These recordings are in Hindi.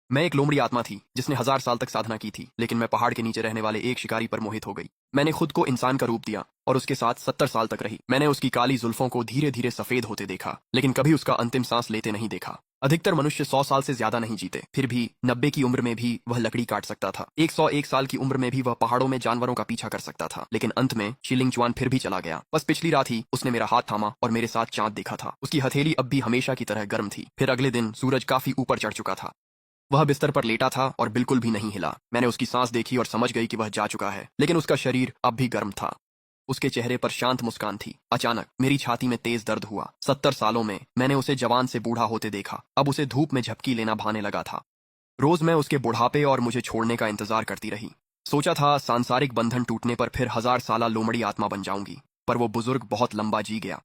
मैं एक लोमड़ी आत्मा थी जिसने 1000 साल तक साधना की थी, लेकिन मैं पहाड़ के नीचे रहने वाले एक शिकारी पर मोहित हो गई। मैंने खुद को इंसान का रूप दिया और उसके साथ 70 साल तक रही। मैंने उसकी काली जुल्फों को धीरे धीरे सफेद होते देखा, लेकिन कभी उसका अंतिम सांस लेते नहीं देखा। अधिकतर मनुष्य 100 साल से ज्यादा नहीं जीते, फिर भी 90 की उम्र में भी वह लकड़ी काट सकता था। 101 साल की उम्र में भी वह पहाड़ों में जानवरों का पीछा कर सकता था। लेकिन अंत में शीलिंग चुआन फिर भी चला गया। बस पिछली रात ही उसने मेरा हाथ थामा और मेरे साथ चांद देखा था। उसकी हथेली अब भी हमेशा की तरह गर्म थी। फिर अगले दिन सूरज काफी ऊपर चढ़ चुका था। वह बिस्तर पर लेटा था और बिल्कुल भी नहीं हिला। मैंने उसकी सांस देखी और समझ गई कि वह जा चुका है, लेकिन उसका शरीर अब भी गर्म था। उसके चेहरे पर शांत मुस्कान थी। अचानक मेरी छाती में तेज दर्द हुआ। 70 सालों में मैंने उसे जवान से बूढ़ा होते देखा। अब उसे धूप में झपकी लेना भाने लगा था। रोज मैं उसके बुढ़ापे और मुझे छोड़ने का इंतजार करती रही। सोचा था सांसारिक बंधन टूटने पर फिर 1000 साला लोमड़ी आत्मा बन जाऊंगी, पर वो बुजुर्ग बहुत लंबा जी गया।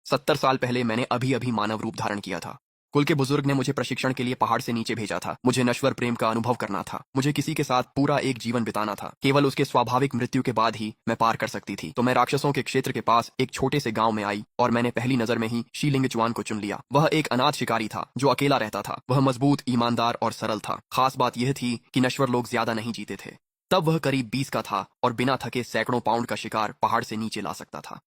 70 साल पहले मैंने अभी अभी मानव रूप धारण किया था। कुल के बुजुर्ग ने मुझे प्रशिक्षण के लिए पहाड़ से नीचे भेजा था। मुझे नश्वर प्रेम का अनुभव करना था। मुझे किसी के साथ पूरा एक जीवन बिताना था। केवल उसके स्वाभाविक मृत्यु के बाद ही मैं पार कर सकती थी। तो मैं राक्षसों के क्षेत्र के पास एक छोटे से गांव में आई और मैंने पहली नजर में ही शीलिंग चुआन को चुन लिया। वह एक अनाथ शिकारी था जो अकेला रहता था। वह मजबूत, ईमानदार और सरल था। खास बात यह थी कि नश्वर लोग ज्यादा नहीं जीते थे। तब वह करीब 20 का था और बिना थके सैकड़ों पाउंड का शिकार पहाड़ से नीचे ला सकता था।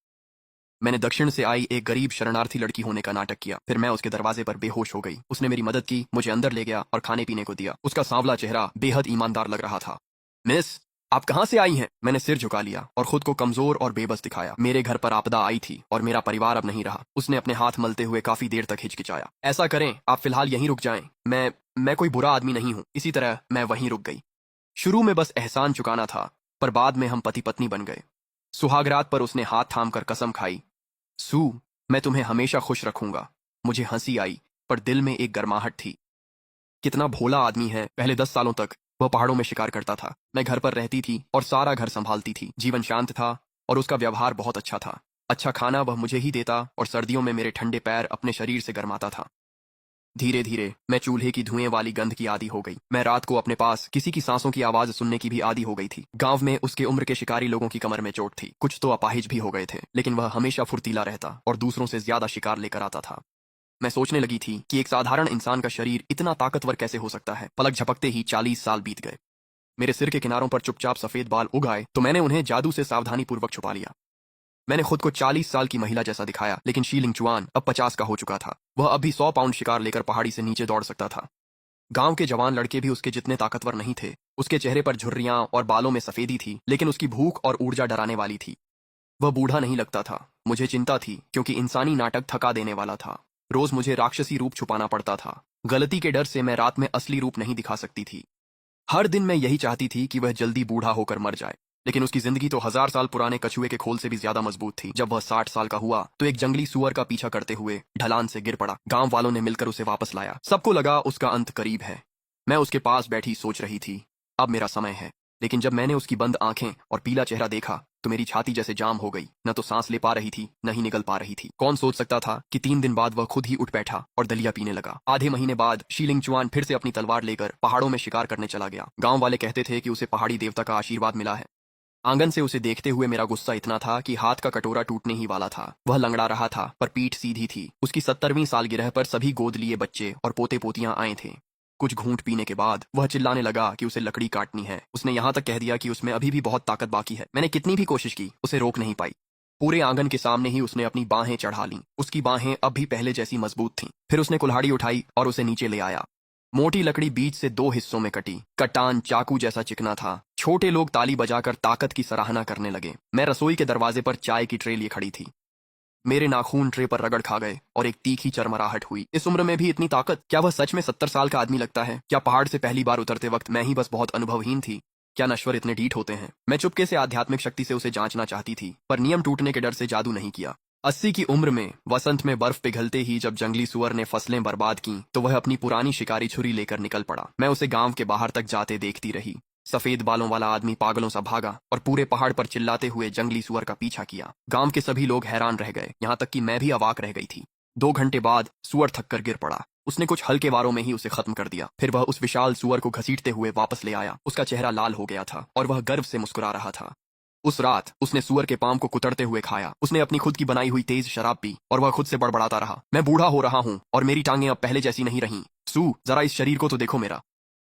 मैंने दक्षिण से आई एक गरीब शरणार्थी लड़की होने का नाटक किया। फिर मैं उसके दरवाजे पर बेहोश हो गई। उसने मेरी मदद की, मुझे अंदर ले गया और खाने पीने को दिया। उसका सांवला चेहरा बेहद ईमानदार लग रहा था। मिस, आप कहाँ से आई हैं? मैंने सिर झुका लिया और खुद को कमजोर और बेबस दिखाया। मेरे घर पर आपदा आई थी और मेरा परिवार अब नहीं रहा। उसने अपने हाथ मलते हुए काफी देर तक हिचकिचाया। ऐसा करें, आप फिलहाल यहीं रुक जाएं। मैं कोई बुरा आदमी नहीं हूं। इसी तरह मैं वहीं रुक गई। शुरू में बस एहसान चुकाना था, पर बाद में हम पति पत्नी बन गए। सुहागरात पर उसने हाथ थाम कर कसम खाई, सू, मैं तुम्हें हमेशा खुश रखूंगा। मुझे हंसी आई, पर दिल में एक गर्माहट थी। कितना भोला आदमी है। पहले 10 सालों तक वह पहाड़ों में शिकार करता था। मैं घर पर रहती थी और सारा घर संभालती थी। जीवन शांत था और उसका व्यवहार बहुत अच्छा था। अच्छा खाना वह मुझे ही देता और सर्दियों में मेरे ठंडे पैर अपने शरीर से गर्माता था। धीरे धीरे मैं चूल्हे की धुएं वाली गंध की आदी हो गई। मैं रात को अपने पास किसी की सांसों की आवाज सुनने की भी आदी हो गई थी। गांव में उसके उम्र के शिकारी लोगों की कमर में चोट थी। कुछ तो अपाहिज भी हो गए थे, लेकिन वह हमेशा फुर्तीला रहता और दूसरों से ज्यादा शिकार लेकर आता था। मैं सोचने लगी थी कि एक साधारण इंसान का शरीर इतना ताकतवर कैसे हो सकता है। पलक झपकते ही 40 साल बीत गए। मेरे सिर के किनारों पर चुपचाप सफेद बाल उग आए, तो मैंने उन्हें जादू से सावधानी पूर्वक छुपा लिया। मैंने खुद को 40 साल की महिला जैसा दिखाया, लेकिन शीलिंग चुआन अब 50 का हो चुका था। वह अभी 100 पाउंड शिकार लेकर पहाड़ी से नीचे दौड़ सकता था। गांव के जवान लड़के भी उसके जितने ताकतवर नहीं थे। उसके चेहरे पर झुर्रियां और बालों में सफेदी थी, लेकिन उसकी भूख और ऊर्जा डराने वाली थी। वह बूढ़ा नहीं लगता था। मुझे चिंता थी, क्योंकि इंसानी नाटक थका देने वाला था। रोज मुझे राक्षसी रूप छुपाना पड़ता था। गलती के डर से मैं रात में असली रूप नहीं दिखा सकती थी। हर दिन मैं यही चाहती थी कि वह जल्दी बूढ़ा होकर मर जाए, लेकिन उसकी जिंदगी तो 1000 साल पुराने कछुए के खोल से भी ज्यादा मजबूत थी। जब वह 60 साल का हुआ तो एक जंगली सुअर का पीछा करते हुए ढलान से गिर पड़ा। गांव वालों ने मिलकर उसे वापस लाया। सबको लगा उसका अंत करीब है। मैं उसके पास बैठी सोच रही थी, अब मेरा समय है। लेकिन जब मैंने उसकी बंद आंखें और पीला चेहरा देखा तो मेरी छाती जैसे जाम हो गई। न तो सांस ले पा रही थी, न ही निकल पा रही थी। कौन सोच सकता था कि 3 दिन बाद वह खुद ही उठ बैठा और दलिया पीने लगा। आधे महीने बाद शीलिंग चुआन फिर से अपनी तलवार लेकर पहाड़ों में शिकार करने चला गया। गांव वाले कहते थे कि उसे पहाड़ी देवता का आशीर्वाद मिला है। आंगन से उसे देखते हुए मेरा गुस्सा इतना था कि हाथ का कटोरा टूटने ही वाला था। वह लंगड़ा रहा था, पर पीठ सीधी थी। उसकी 70वीं सालगिरह पर सभी गोद लिए बच्चे और पोते पोतियां आए थे। कुछ घूंट पीने के बाद वह चिल्लाने लगा कि उसे लकड़ी काटनी है। उसने यहाँ तक कह दिया कि उसमें अभी भी बहुत ताकत बाकी है। मैंने कितनी भी कोशिश की, उसे रोक नहीं पाई। पूरे आंगन के सामने ही उसने अपनी बाहें चढ़ा लीं। उसकी बाहें अब भी पहले जैसी मजबूत थीं। फिर उसने कुल्हाड़ी उठाई और उसे नीचे ले आया। मोटी लकड़ी बीच से 2 हिस्सों में कटी। कटान चाकू जैसा चिकना था। छोटे लोग ताली बजाकर ताकत की सराहना करने लगे। मैं रसोई के दरवाजे पर चाय की ट्रे लिए खड़ी थी। मेरे नाखून ट्रे पर रगड़ खा गए और एक तीखी चरमराहट हुई। इस उम्र में भी इतनी ताकत! क्या वह सच में 70 साल का आदमी लगता है? क्या पहाड़ से पहली बार उतरते वक्त मैं ही बस बहुत अनुभवहीन थी? क्या नश्वर इतने ढीठ होते हैं? मैं चुपके से आध्यात्मिक शक्ति से उसे जांचना चाहती थी, पर नियम टूटने के डर से जादू नहीं किया। 80 की उम्र में वसंत में बर्फ पिघलते ही जब जंगली सुअर ने फसलें बर्बाद की, तो वह अपनी पुरानी शिकारी छुरी लेकर निकल पड़ा। मैं उसे गांव के बाहर तक जाते देखती रही। सफेद बालों वाला आदमी पागलों सा भागा और पूरे पहाड़ पर चिल्लाते हुए जंगली सुअर का पीछा किया। गांव के सभी लोग हैरान रह गए, यहाँ तक कि मैं भी अवाक रह गई थी। 2 घंटे बाद सुअर थक कर गिर पड़ा। उसने कुछ हल्के वारों में ही उसे खत्म कर दिया। फिर वह उस विशाल सुअर को घसीटते हुए वापस ले आया। उसका चेहरा लाल हो गया था और वह गर्व से मुस्कुरा रहा था। उस रात उसने सुअर के पांव को कुतरते हुए खाया। उसने अपनी खुद की बनाई हुई तेज शराब पी और वह खुद से बड़बड़ाता रहा, मैं बूढ़ा हो रहा हूँ और मेरी टांगें अब पहले जैसी नहीं रहीं। सू, जरा इस शरीर को तो देखो मेरा।